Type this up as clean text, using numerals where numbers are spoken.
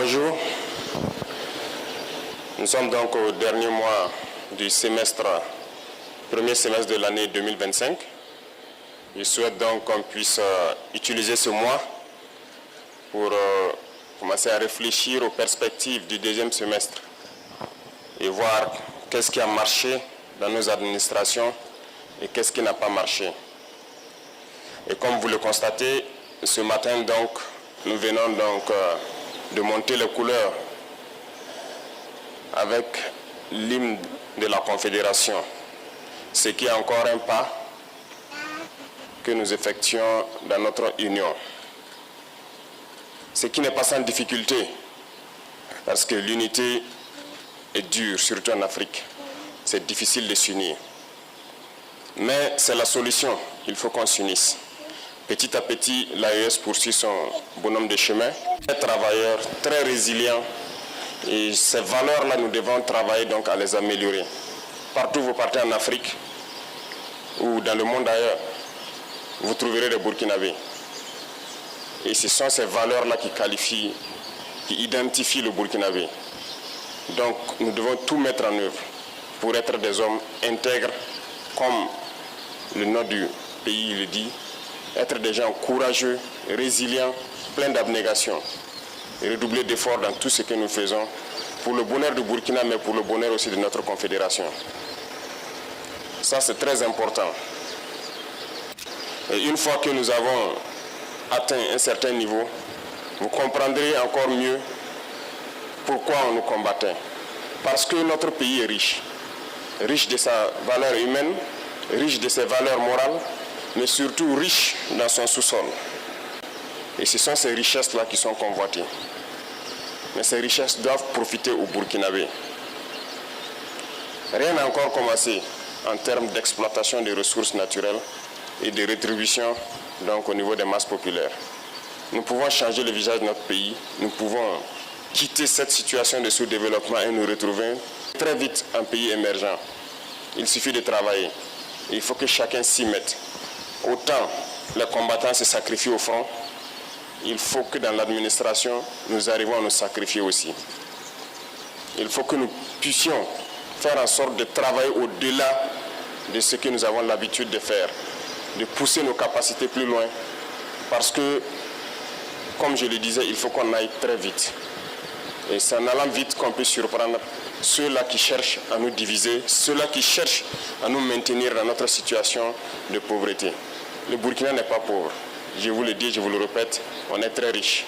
Bonjour. Nous sommes donc au dernier mois du premier semestre de l'année 2025. Je souhaite donc qu'on puisse utiliser ce mois pour commencer à réfléchir aux perspectives du deuxième semestre et voir qu'est-ce qui a marché dans nos administrations et qu'est-ce qui n'a pas marché. Et comme vous le constatez, ce matin donc, nous venons donc de monter les couleurs avec l'hymne de la Confédération, ce qui est encore un pas que nous effectuons dans notre union. Ce qui n'est pas sans difficulté, parce que l'unité est dure, surtout en Afrique. C'est difficile de s'unir. Mais c'est la solution, il faut qu'on s'unisse. Petit à petit, l'AES poursuit son bonhomme de chemin. Très travailleur, très résilient. Et ces valeurs-là, nous devons travailler donc à les améliorer. Partout où vous partez en Afrique ou dans le monde ailleurs, vous trouverez des Burkinabés. Et ce sont ces valeurs-là qui identifient le Burkinabé. Donc nous devons tout mettre en œuvre pour être des hommes intègres, comme le nom du pays le dit, être des gens courageux, résilients, pleins d'abnégation et redoubler d'efforts dans tout ce que nous faisons pour le bonheur du Burkina, mais pour le bonheur aussi de notre confédération. Ça, c'est très important. Et une fois que nous avons atteint un certain niveau, vous comprendrez encore mieux pourquoi on nous combattait. Parce que notre pays est riche. Riche de sa valeur humaine, riche de ses valeurs morales, mais surtout riche dans son sous-sol. Et ce sont ces richesses-là qui sont convoitées. Mais ces richesses doivent profiter aux Burkinabés. Rien n'a encore commencé en termes d'exploitation des ressources naturelles et de rétribution donc, au niveau des masses populaires. Nous pouvons changer le visage de notre pays, nous pouvons quitter cette situation de sous-développement et nous retrouver très vite un pays émergent. Il suffit de travailler. Il faut que chacun s'y mette. Autant les combattants se sacrifient au front, il faut que dans l'administration, nous arrivions à nous sacrifier aussi. Il faut que nous puissions faire en sorte de travailler au-delà de ce que nous avons l'habitude de faire, de pousser nos capacités plus loin, parce que, comme je le disais, il faut qu'on aille très vite. Et c'est en allant vite qu'on peut surprendre ceux-là qui cherchent à nous diviser, ceux-là qui cherchent à nous maintenir dans notre situation de pauvreté. Le Burkina n'est pas pauvre. Je vous le dis, je vous le répète, on est très riche.